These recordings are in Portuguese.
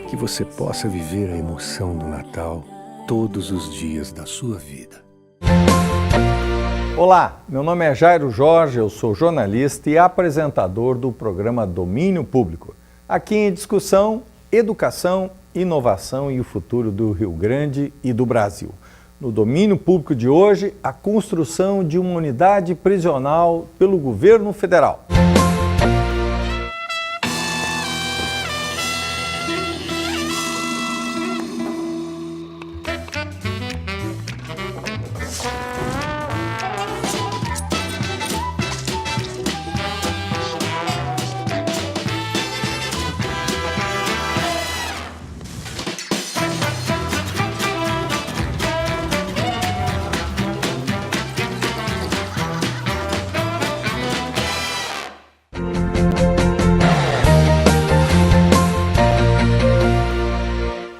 que você possa viver a emoção do Natal todos os dias da sua vida. Olá, meu nome é Jairo Jorge, eu sou jornalista e apresentador do programa Domínio Público. Aqui em discussão, educação, inovação e o futuro do Rio Grande e do Brasil. No Domínio Público de hoje, a construção de uma unidade prisional pelo governo federal.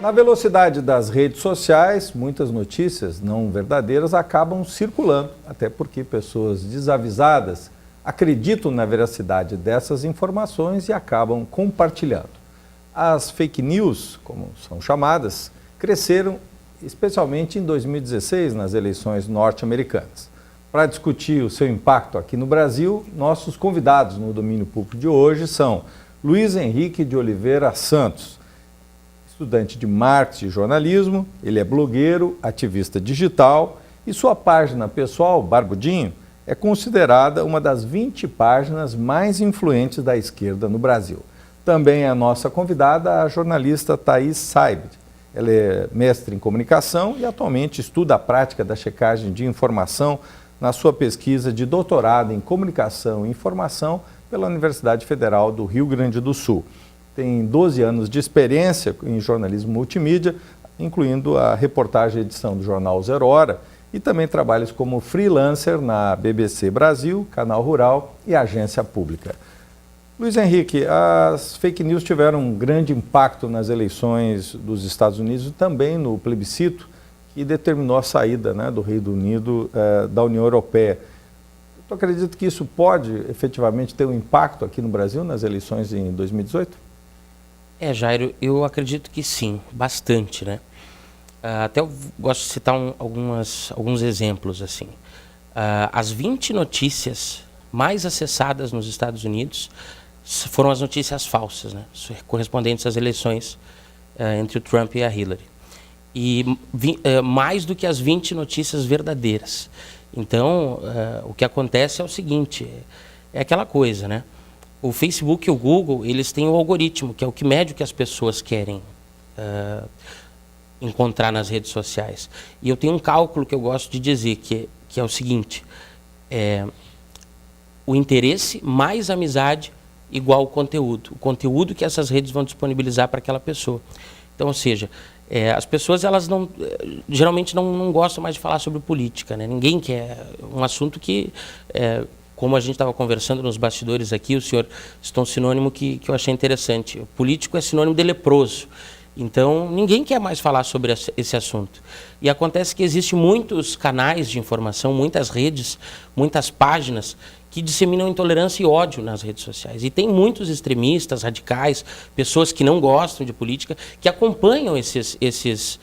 Na velocidade das redes sociais, muitas notícias não verdadeiras acabam circulando, até porque pessoas desavisadas acreditam na veracidade dessas informações e acabam compartilhando. As fake news, como são chamadas, cresceram especialmente em 2016 nas eleições norte-americanas. Para discutir o seu impacto aqui no Brasil, nossos convidados no Domínio Público de hoje são Luiz Henrique de Oliveira Santos, estudante de marketing e jornalismo, ele é blogueiro, ativista digital e sua página pessoal, Barbudinho, é considerada uma das 20 páginas mais influentes da esquerda no Brasil. Também é a nossa convidada, a jornalista Thaís Saibd. Ela é mestre em comunicação e atualmente estuda a prática da checagem de informação na sua pesquisa de doutorado em comunicação e informação pela Universidade Federal do Rio Grande do Sul. Tem 12 anos de experiência em jornalismo multimídia, incluindo a reportagem e edição do jornal Zero Hora, e também trabalhos como freelancer na BBC Brasil, Canal Rural e Agência Pública. Luiz Henrique, as fake news tiveram um grande impacto nas eleições dos Estados Unidos e também no plebiscito que determinou a saída, do Reino Unido da União Europeia. Tu acredita que isso pode efetivamente ter um impacto aqui no Brasil nas eleições em 2018? Jairo, eu acredito que sim, bastante, né? Até eu gosto de citar alguns exemplos, assim. As 20 notícias mais acessadas nos Estados Unidos foram as notícias falsas, né? Correspondentes às eleições entre o Trump e a Hillary. E mais do que as 20 notícias verdadeiras. Então, o que acontece é o seguinte, é aquela coisa, né? O Facebook e o Google, eles têm o algoritmo, que é o que mede o que as pessoas querem encontrar nas redes sociais. E eu tenho um cálculo que eu gosto de dizer, que é o seguinte, o interesse mais amizade igual o conteúdo que essas redes vão disponibilizar para aquela pessoa. Então, ou seja, as pessoas elas geralmente não gostam mais de falar sobre política, né? Ninguém quer um assunto que... como a gente estava conversando nos bastidores aqui, o senhor citou um sinônimo que eu achei interessante. O político é sinônimo de leproso. Então, ninguém quer mais falar sobre esse assunto. E acontece que existem muitos canais de informação, muitas redes, muitas páginas que disseminam intolerância e ódio nas redes sociais. E tem muitos extremistas, radicais, pessoas que não gostam de política, que acompanham esses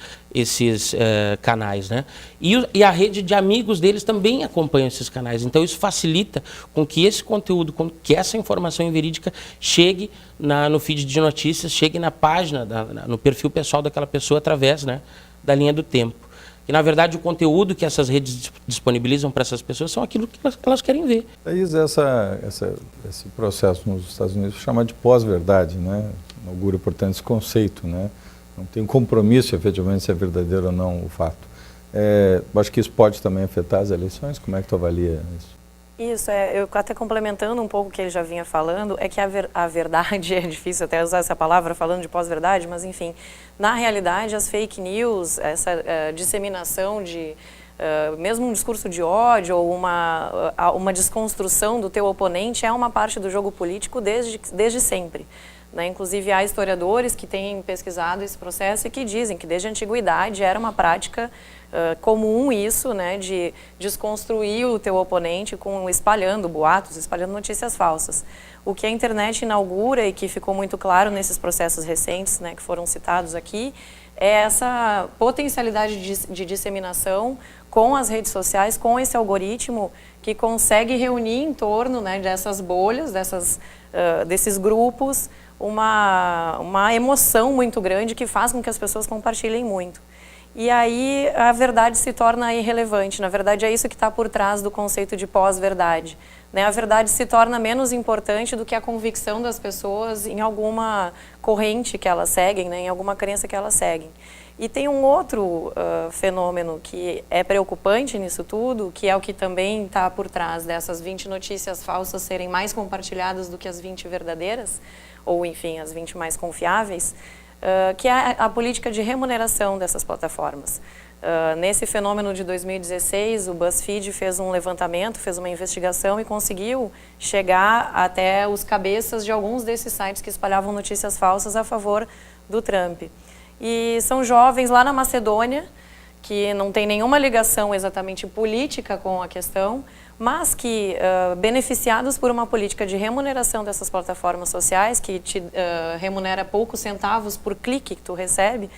canais, né? E a rede de amigos deles também acompanham esses canais. Então isso facilita com que esse conteúdo, com que essa informação verídica chegue no feed de notícias, chegue na página, no perfil pessoal daquela pessoa através, né, da linha do tempo. E, na verdade, o conteúdo que essas redes disponibilizam para essas pessoas são aquilo que elas querem ver. Thaís, esse processo nos Estados Unidos chama de pós-verdade, né? Inaugura, portanto, esse conceito, né? Não tem compromisso, efetivamente, se é verdadeiro ou não o fato. Acho que isso pode também afetar as eleições. Como é que tu avalia isso? Isso, eu até complementando um pouco o que ele já vinha falando, é que a verdade, é difícil até usar essa palavra falando de pós-verdade, mas enfim, na realidade as fake news, essa disseminação de mesmo um discurso de ódio ou uma desconstrução do teu oponente é uma parte do jogo político desde sempre. né? Inclusive, há historiadores que têm pesquisado esse processo e que dizem que desde a antiguidade era uma prática comum isso, né, de desconstruir o teu oponente espalhando boatos, espalhando notícias falsas. O que a internet inaugura e que ficou muito claro nesses processos recentes, né, que foram citados aqui, é essa potencialidade de disseminação com as redes sociais, com esse algoritmo que consegue reunir em torno, né, dessas bolhas, desses grupos, uma emoção muito grande que faz com que as pessoas compartilhem muito. E aí a verdade se torna irrelevante. Na verdade, é isso que está por trás do conceito de pós-verdade, né? A verdade se torna menos importante do que a convicção das pessoas em alguma corrente que elas seguem, né? Em alguma crença que elas seguem. E tem um outro fenômeno que é preocupante nisso tudo, que é o que também está por trás dessas 20 notícias falsas serem mais compartilhadas do que as 20 verdadeiras, ou enfim, as 20 mais confiáveis, que é a política de remuneração dessas plataformas. Nesse fenômeno de 2016, o BuzzFeed fez um levantamento, fez uma investigação e conseguiu chegar até os cabeças de alguns desses sites que espalhavam notícias falsas a favor do Trump. E são jovens lá na Macedônia, que não tem nenhuma ligação exatamente política com a questão, mas que, beneficiados por uma política de remuneração dessas plataformas sociais, que te remunera poucos centavos por clique que tu recebe,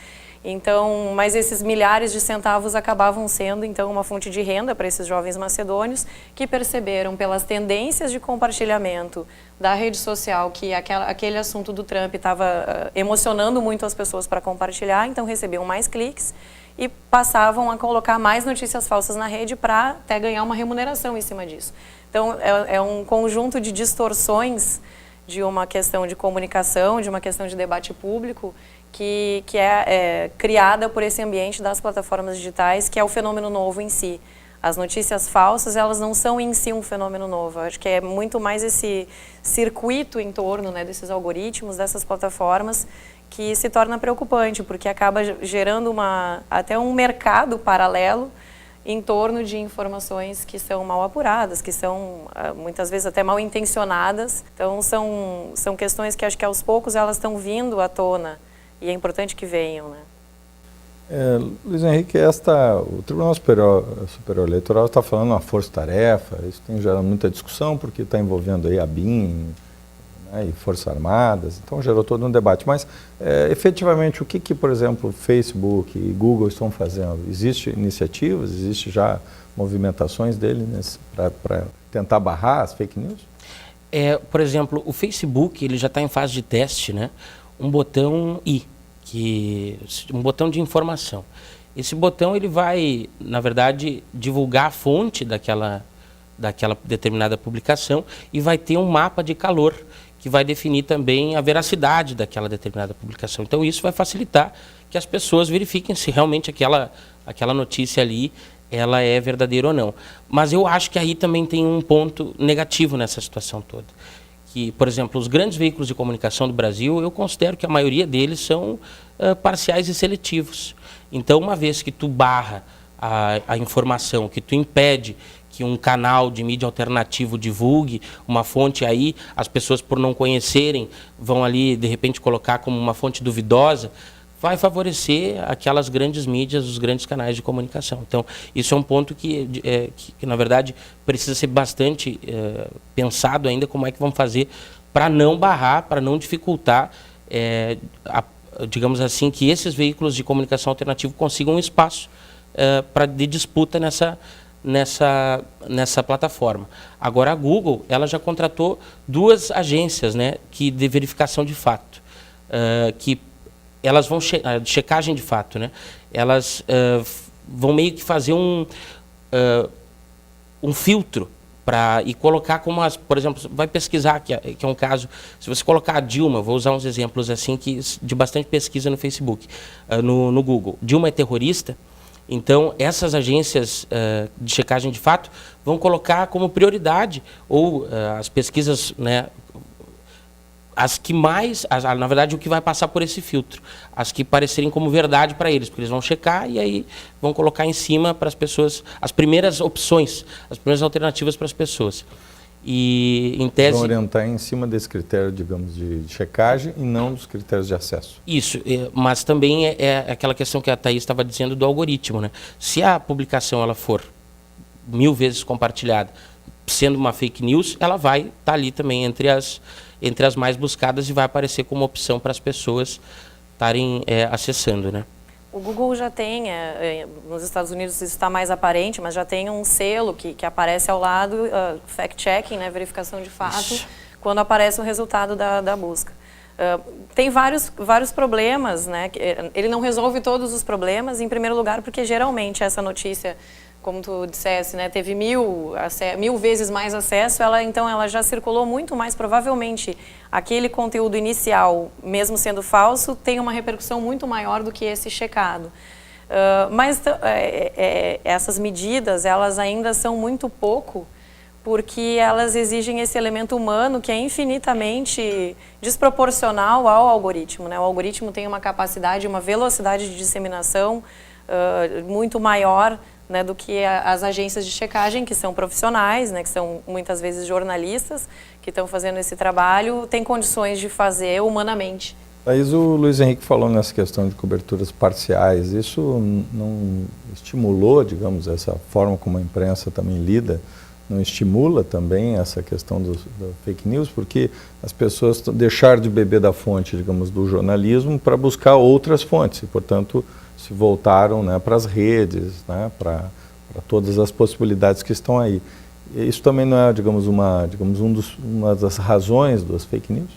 então, mas esses milhares de centavos acabavam sendo, então, uma fonte de renda para esses jovens macedônios que perceberam pelas tendências de compartilhamento da rede social que aquele assunto do Trump estava emocionando muito as pessoas para compartilhar, então recebiam mais cliques e passavam a colocar mais notícias falsas na rede para até ganhar uma remuneração em cima disso. Então, é um conjunto de distorções de uma questão de comunicação, de uma questão de debate público, que é criada por esse ambiente das plataformas digitais, que é o fenômeno novo em si. As notícias falsas, elas não são em si um fenômeno novo. Eu acho que é muito mais esse circuito em torno, né, desses algoritmos, dessas plataformas, que se torna preocupante, porque acaba gerando até um mercado paralelo em torno de informações que são mal apuradas, que são muitas vezes até mal intencionadas. Então são questões que acho que aos poucos elas estão vindo à tona e é importante que venham, né? Luiz Henrique, o Tribunal Superior Eleitoral está falando uma força-tarefa, isso tem gerado muita discussão porque está envolvendo aí a BIM, né, e Forças Armadas, então gerou todo um debate. Mas, efetivamente, o que, por exemplo, Facebook e Google estão fazendo? Existem iniciativas, existem já movimentações dele para tentar barrar as fake news? Por exemplo, o Facebook ele já está em fase de teste, né? Um botão um botão de informação. Esse botão ele vai, na verdade, divulgar a fonte daquela determinada publicação e vai ter um mapa de calor que vai definir também a veracidade daquela determinada publicação. Então isso vai facilitar que as pessoas verifiquem se realmente aquela notícia ali ela é verdadeira ou não. Mas eu acho que aí também tem um ponto negativo nessa situação toda. Que, por exemplo, os grandes veículos de comunicação do Brasil, eu considero que a maioria deles são parciais e seletivos. Então, uma vez que tu barra a informação, que tu impede que um canal de mídia alternativo divulgue uma fonte aí, as pessoas, por não conhecerem, vão ali, de repente, colocar como uma fonte duvidosa, vai favorecer aquelas grandes mídias, os grandes canais de comunicação. Então, isso é um ponto que na verdade, precisa ser bastante pensado ainda como é que vamos fazer para não barrar, para não dificultar, digamos assim, que esses veículos de comunicação alternativo consigam um espaço de disputa nessa plataforma. Agora, a Google ela já contratou 2 agências, né, de verificação de fato, que elas vão checagem de fato, né? Elas vão meio que fazer um filtro e colocar como por exemplo, vai pesquisar que é um caso, se você colocar a Dilma, vou usar uns exemplos assim de bastante pesquisa no Facebook, no Google. Dilma é terrorista. Então, essas agências de checagem de fato vão colocar como prioridade ou as pesquisas, né, as que mais, na verdade, o que vai passar por esse filtro, as que parecerem como verdade para eles, porque eles vão checar e aí vão colocar em cima para as pessoas as primeiras opções, as primeiras alternativas para as pessoas. E, em tese... Vão orientar em cima desse critério, digamos, de checagem e não dos critérios de acesso. Isso, mas também é aquela questão que a Thaís estava dizendo do algoritmo, né? Se a publicação ela for 1000 vezes compartilhada, sendo uma fake news, ela vai estar ali também entre as mais buscadas e vai aparecer como opção para as pessoas estarem acessando, né? O Google já tem, nos Estados Unidos isso está mais aparente, mas já tem um selo que aparece ao lado, fact-checking, né, verificação de fato, Isso. quando aparece o resultado da busca. Tem vários problemas, né? Ele não resolve todos os problemas, em primeiro lugar, porque geralmente essa notícia, como tu dissesse, né, teve 1000 vezes mais acesso, então ela já circulou muito mais, provavelmente aquele conteúdo inicial, mesmo sendo falso, tem uma repercussão muito maior do que esse checado. Mas essas medidas, elas ainda são muito pouco, porque elas exigem esse elemento humano que é infinitamente desproporcional ao algoritmo, né? O algoritmo tem uma capacidade, uma velocidade de disseminação muito maior, né, do que as agências de checagem, que são profissionais, né, que são muitas vezes jornalistas, que estão fazendo esse trabalho, têm condições de fazer humanamente. Thaís, o Luiz Henrique falou nessa questão de coberturas parciais. Isso não estimulou, digamos, essa forma como a imprensa também lida, não estimula também essa questão da fake news, porque as pessoas deixaram de beber da fonte, digamos, do jornalismo para buscar outras fontes e, portanto, se voltaram, né, para as redes, né, para todas as possibilidades que estão aí. E isso também não é, digamos, uma das razões das fake news?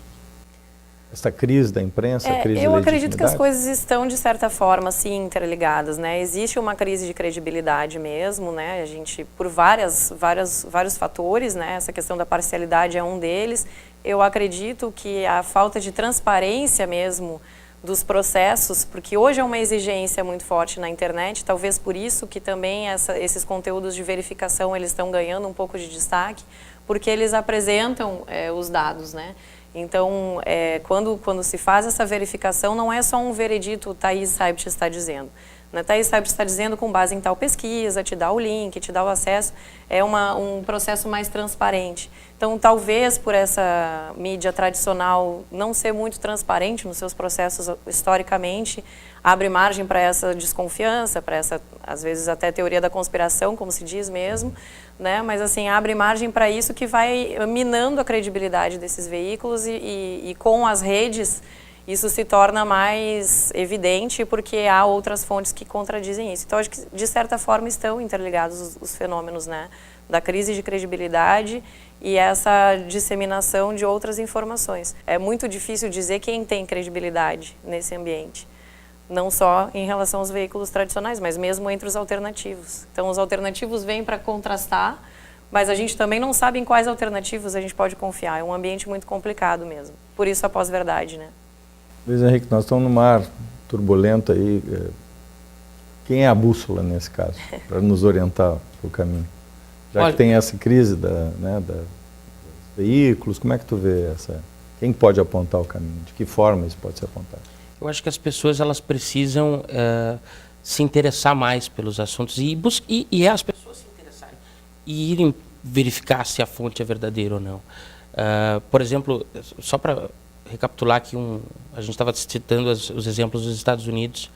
Essa crise da imprensa, a crise eu da acredito que as legitimidade? coisas estão, de certa forma, sim, interligadas, né? Existe uma crise de credibilidade mesmo, né? A gente, por vários fatores, né? Essa questão da parcialidade é um deles. Eu acredito que a falta de transparência mesmo dos processos, porque hoje é uma exigência muito forte na internet, talvez por isso que também esses conteúdos de verificação eles estão ganhando um pouco de destaque, porque eles apresentam os dados, né? Então, quando se faz essa verificação, não é só um veredito, Thaís Seibt está dizendo. Né? Thaís Seibt está dizendo com base em tal pesquisa, te dá o link, te dá o acesso, é um processo mais transparente. Então, talvez por essa mídia tradicional não ser muito transparente nos seus processos historicamente, abre margem para essa desconfiança, para essa, às vezes, até teoria da conspiração, como se diz mesmo, né? Mas, assim, abre margem para isso que vai minando a credibilidade desses veículos e com as redes isso se torna mais evidente porque há outras fontes que contradizem isso. Então, acho que, de certa forma, estão interligados os fenômenos, né, da crise de credibilidade e essa disseminação de outras informações. É muito difícil dizer quem tem credibilidade nesse ambiente, não só em relação aos veículos tradicionais, mas mesmo entre os alternativos. Então, os alternativos vêm para contrastar, mas a gente também não sabe em quais alternativos a gente pode confiar. É um ambiente muito complicado mesmo. Por isso, a pós-verdade, né? Luiz Henrique, nós estamos num mar turbulento aí. Quem é a bússola nesse caso, para nos orientar para o caminho? Já que tem essa crise dos veículos, como é que tu vê essa? Quem pode apontar o caminho? De que forma isso pode ser apontado? Eu acho que as pessoas elas precisam se interessar mais pelos assuntos e as pessoas se interessarem e irem verificar se a fonte é verdadeira ou não. Por exemplo, só para recapitular aqui, a gente estava citando os exemplos dos Estados Unidos,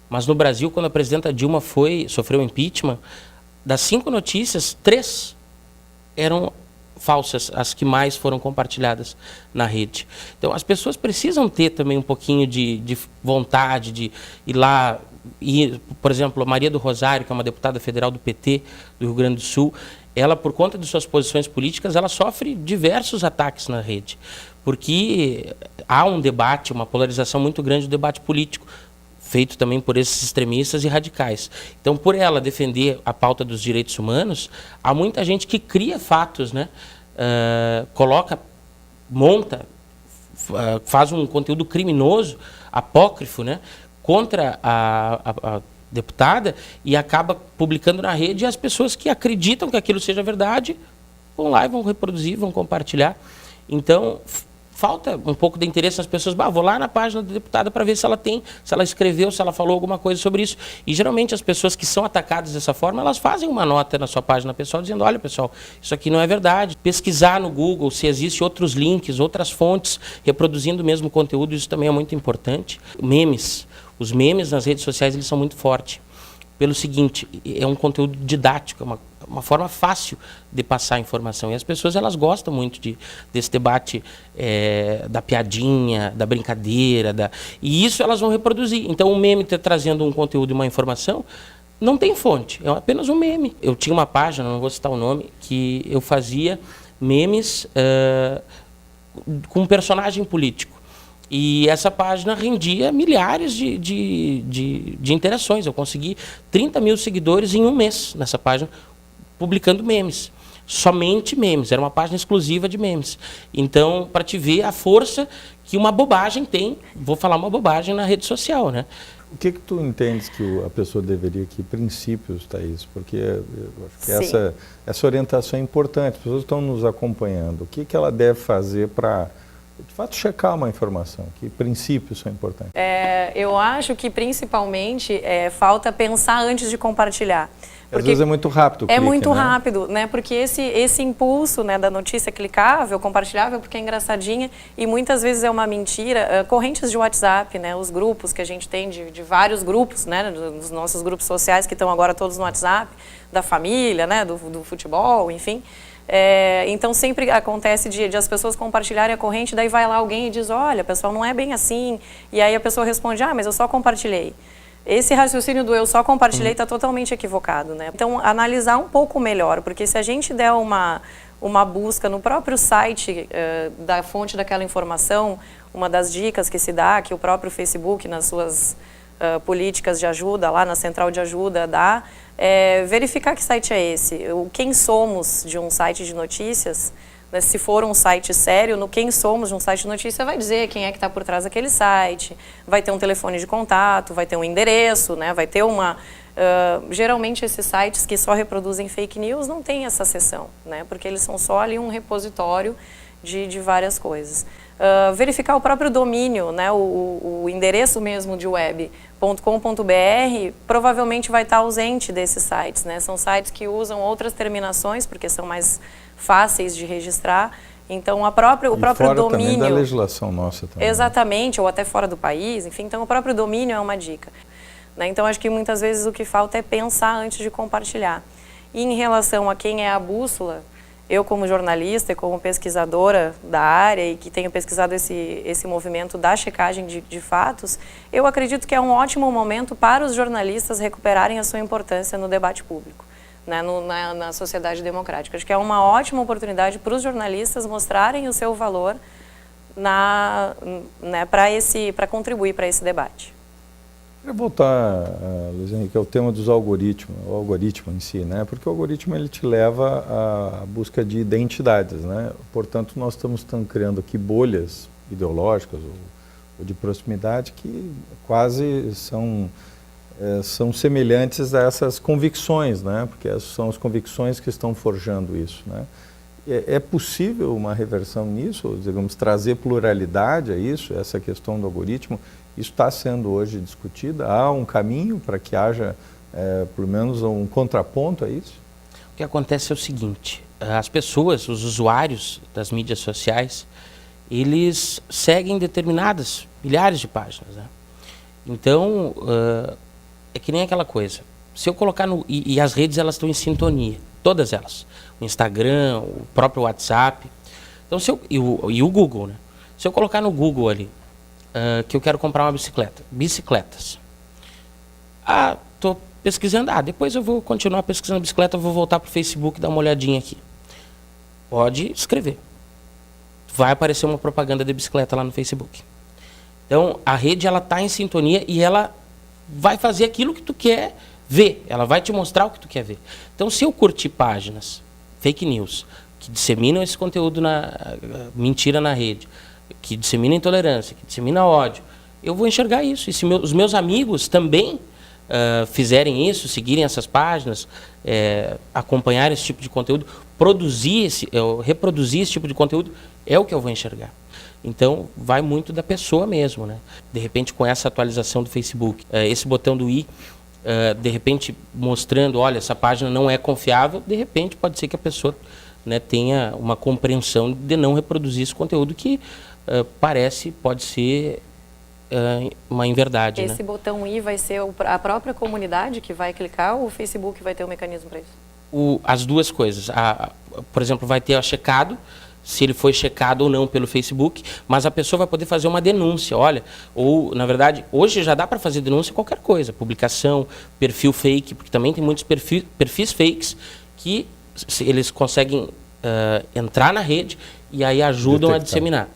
mas no Brasil, quando a presidenta Dilma sofreu impeachment, das 5 notícias, 3 eram falsas, as que mais foram compartilhadas na rede. Então, as pessoas precisam ter também um pouquinho de vontade de ir lá. Por exemplo, a Maria do Rosário, que é uma deputada federal do PT do Rio Grande do Sul, ela, por conta de suas posições políticas, ela sofre diversos ataques na rede, porque há um debate, uma polarização muito grande do debate político, feito também por esses extremistas e radicais. Então, por ela defender a pauta dos direitos humanos, há muita gente que cria fatos, né? Monta, faz um conteúdo criminoso, apócrifo, né? Contra a deputada e acaba publicando na rede, e as pessoas que acreditam que aquilo seja verdade vão lá e vão reproduzir, vão compartilhar. Então, falta um pouco de interesse nas pessoas. Vou lá na página da deputada para ver se ela tem, se ela escreveu, se ela falou alguma coisa sobre isso. E geralmente as pessoas que são atacadas dessa forma, elas fazem uma nota na sua página pessoal dizendo, olha pessoal, isso aqui não é verdade. Pesquisar no Google se existem outros links, outras fontes reproduzindo o mesmo conteúdo, isso também é muito importante. Memes. Os memes nas redes sociais, eles são muito fortes. Pelo seguinte, é um conteúdo didático, é uma forma fácil de passar a informação. E as pessoas, elas gostam muito desse debate da piadinha, da brincadeira. E isso elas vão reproduzir. Então, o meme trazendo um conteúdo e uma informação, não tem fonte, é apenas um meme. Eu tinha uma página, não vou citar o nome, que eu fazia memes com um personagem político. E essa página rendia milhares de interações. Eu consegui 30 mil seguidores em um mês nessa página, publicando memes. Somente memes. Era uma página exclusiva de memes. Então, para te ver a força que uma bobagem tem, vou falar uma bobagem na rede social, né? O que tu entendes que a pessoa deveria, que princípios, Thaís? Porque eu acho que essa orientação é importante. As pessoas estão nos acompanhando. O que ela deve fazer para, de fato, checar uma informação? Que princípios são importantes? Eu acho que, principalmente, falta pensar antes de compartilhar. Às vezes é muito rápido o clique, muito né? rápido, né? Porque esse impulso, né, da notícia clicável, compartilhável, porque é engraçadinha e muitas vezes é uma mentira. Correntes de WhatsApp, né? Os grupos que a gente tem de vários grupos, né? Dos nossos grupos sociais que estão agora todos no WhatsApp, da família, né? Do futebol, enfim. Então sempre acontece de as pessoas compartilharem a corrente, daí vai lá alguém e diz, olha, pessoal, não é bem assim. E aí a pessoa responde, mas eu só compartilhei. Esse raciocínio do eu só compartilhei está totalmente equivocado, né? Então, analisar um pouco melhor, porque se a gente der uma busca no próprio site da fonte daquela informação, uma das dicas que se dá, que o próprio Facebook, nas suas políticas de ajuda, lá na central de ajuda, dá, verificar que site é esse. Quem somos de um site de notícias, né, se for um site sério, no quem somos de um site de notícia vai dizer quem é que está por trás daquele site, vai ter um telefone de contato, vai ter um endereço, né, vai ter uma... geralmente esses sites que só reproduzem fake news não têm essa seção, né, porque eles são só ali um repositório de várias coisas. Verificar o próprio domínio, né, o endereço mesmo de web.com.br provavelmente vai estar ausente desses sites, né, são sites que usam outras terminações porque são mais fáceis de registrar, então o próprio domínio... também da legislação nossa também. Exatamente, ou até fora do país, enfim, então o próprio domínio é uma dica. Né? Então acho que muitas vezes o que falta é pensar antes de compartilhar. E em relação a quem é a bússola, eu como jornalista e como pesquisadora da área e que tenho pesquisado esse movimento da checagem de fatos, eu acredito que é um ótimo momento para os jornalistas recuperarem a sua importância no debate público. Né, na sociedade democrática. Acho que é uma ótima oportunidade para os jornalistas mostrarem o seu valor né, para contribuir para esse debate. Eu vou voltar, Luiz Henrique, ao tema dos algoritmos, o algoritmo em si, né? Porque o algoritmo ele te leva à busca de identidades, né? Portanto, nós estamos criando aqui bolhas ideológicas ou de proximidade que quase são semelhantes a essas convicções, né? Porque são as convicções que estão forjando isso, né? É possível uma reversão nisso, digamos, trazer pluralidade a isso, essa questão do algoritmo? Isso está sendo hoje discutida? Há um caminho para que haja, pelo menos, um contraponto a isso? O que acontece é o seguinte, as pessoas, os usuários das mídias sociais, eles seguem determinadas, milhares de páginas, né? Então, é que nem aquela coisa, se eu colocar e as redes elas estão em sintonia, todas elas, o Instagram, o próprio WhatsApp, então, e o Google, né? Se eu colocar no Google ali, que eu quero comprar uma bicicletas, estou pesquisando, depois eu vou continuar pesquisando bicicleta, eu vou voltar para o Facebook e dar uma olhadinha aqui. Pode escrever. Vai aparecer uma propaganda de bicicleta lá no Facebook. Então, a rede ela está em sintonia e ela vai fazer aquilo que tu quer ver. Ela vai te mostrar o que tu quer ver. Então, se eu curtir páginas, fake news, que disseminam esse conteúdo mentira na rede, que dissemina intolerância, que dissemina ódio, eu vou enxergar isso. E se os meus amigos também fizerem isso, seguirem essas páginas, acompanharem esse tipo de conteúdo, reproduzir esse tipo de conteúdo, é o que eu vou enxergar. Então, vai muito da pessoa mesmo, né? De repente, com essa atualização do Facebook, esse botão do i, de repente mostrando, olha, essa página não é confiável, de repente pode ser que a pessoa, né, tenha uma compreensão de não reproduzir esse conteúdo que pode ser uma inverdade. Esse botão i vai ser a própria comunidade que vai clicar ou o Facebook vai ter um mecanismo para isso? As duas coisas. Por exemplo, vai ter checado, se ele foi checado ou não pelo Facebook, mas a pessoa vai poder fazer uma denúncia, olha, ou, na verdade, hoje já dá para fazer denúncia qualquer coisa, publicação, perfil fake, porque também tem muitos perfis fakes que eles conseguem entrar na rede e aí ajudam a disseminar.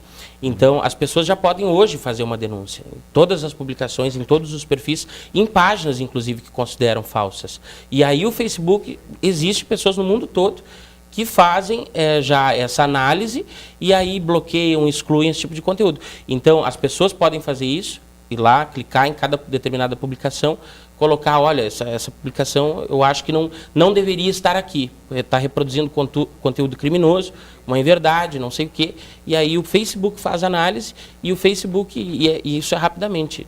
Então, as pessoas já podem hoje fazer uma denúncia em todas as publicações, em todos os perfis, em páginas, inclusive, que consideram falsas. E aí o Facebook, existe pessoas no mundo todo que fazem já essa análise e aí bloqueiam, excluem esse tipo de conteúdo. Então, as pessoas podem fazer isso, ir lá, clicar em cada determinada publicação, colocar, olha, essa publicação eu acho que não deveria estar aqui, está reproduzindo conteúdo criminoso, uma inverdade, não sei o quê, e aí o Facebook faz análise e o Facebook, e isso é rapidamente,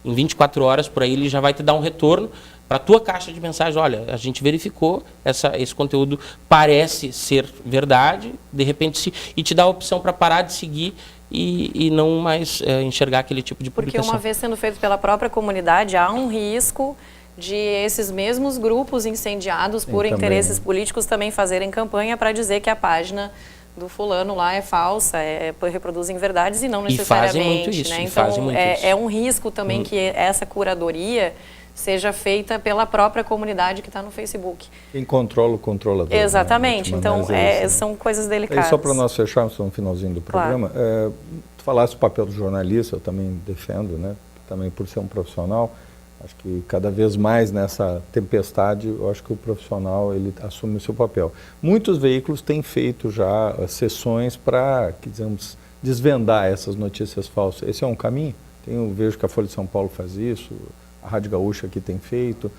em 24 horas por aí ele já vai te dar um retorno para a tua caixa de mensagens, olha, a gente verificou, esse conteúdo parece ser verdade, de repente, e te dá a opção para parar de seguir e não mais enxergar aquele tipo de publicação. Porque uma vez sendo feito pela própria comunidade, há um risco de esses mesmos grupos incendiados por interesses políticos também fazerem campanha para dizer que a página do fulano lá é falsa, reproduz inverdades e não necessariamente. E fazem muito isso. Né? Então, é um risco também que essa curadoria seja feita pela própria comunidade que está no Facebook. Quem controla o controlador. Exatamente. Né? Então, são coisas delicadas. E só para nós fecharmos no finalzinho do programa, tu falaste o papel do jornalista, eu também defendo, né? Também por ser um profissional, acho que cada vez mais nessa tempestade, eu acho que o profissional ele assume o seu papel. Muitos veículos têm feito já sessões para, digamos, desvendar essas notícias falsas. Esse é um caminho? Eu vejo que a Folha de São Paulo faz isso, a Rádio Gaúcha aqui tem feito.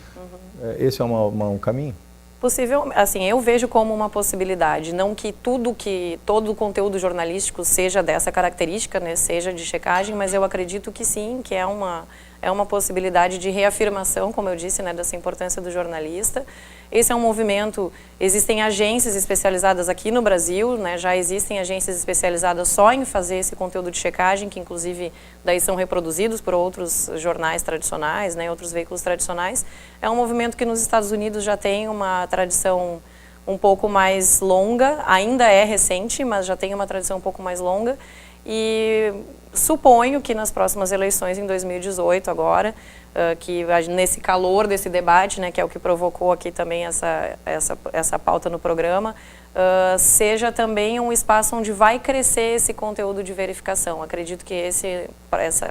Esse é um caminho? Possível, assim, eu vejo como uma possibilidade, não que todo o conteúdo jornalístico seja dessa característica, né, seja de checagem, mas eu acredito que sim, que é uma possibilidade de reafirmação, como eu disse, né, dessa importância do jornalista. Esse é um movimento, existem agências especializadas aqui no Brasil, né, já existem agências especializadas só em fazer esse conteúdo de checagem, que inclusive daí são reproduzidos por outros jornais tradicionais, né, outros veículos tradicionais. É um movimento que nos Estados Unidos já tem uma tradição um pouco mais longa, ainda é recente, mas já tem uma tradição um pouco mais longa. E suponho que nas próximas eleições, em 2018 agora, que nesse calor desse debate, né, que é o que provocou aqui também essa pauta no programa, seja também um espaço onde vai crescer esse conteúdo de verificação. Acredito que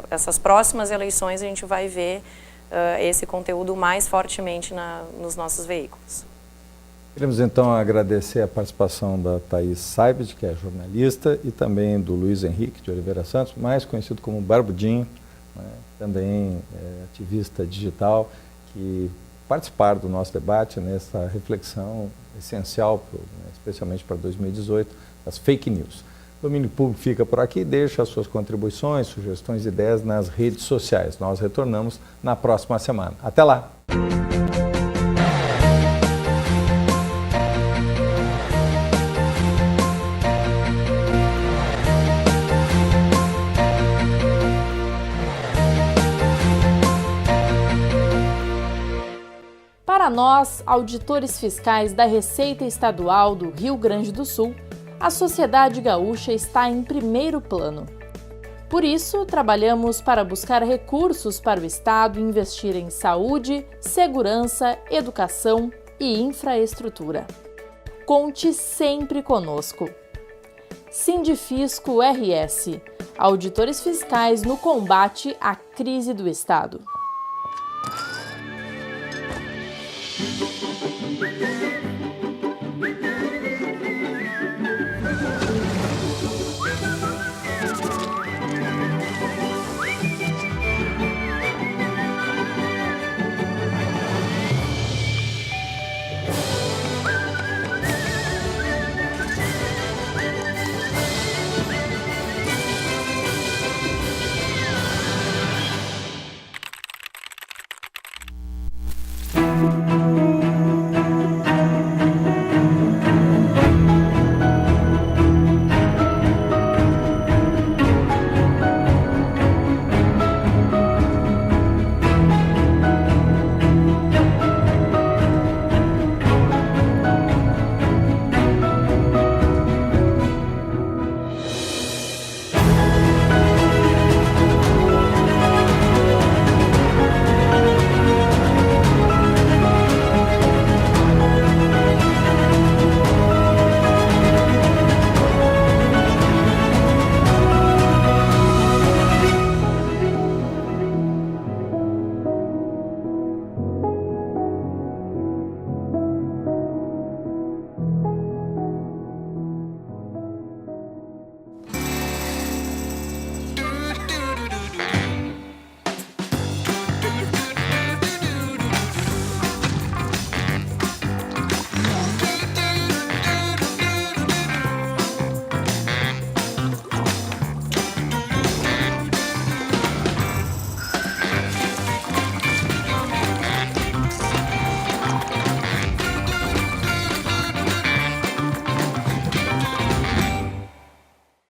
essas próximas eleições a gente vai ver esse conteúdo mais fortemente nos nossos veículos. Queremos então agradecer a participação da Thaís Seibert, que é jornalista, e também do Luiz Henrique de Oliveira Santos, mais conhecido como Barbudinho, né, também ativista digital, que participaram do nosso debate nessa reflexão essencial, especialmente para 2018, das fake news. O Domínio Público fica por aqui, deixa as suas contribuições, sugestões e ideias nas redes sociais. Nós retornamos na próxima semana. Até lá! Para nós, auditores fiscais da Receita Estadual do Rio Grande do Sul, a sociedade gaúcha está em primeiro plano. Por isso, trabalhamos para buscar recursos para o Estado investir em saúde, segurança, educação e infraestrutura. Conte sempre conosco. Sindifisco RS, auditores fiscais no combate à crise do Estado. Música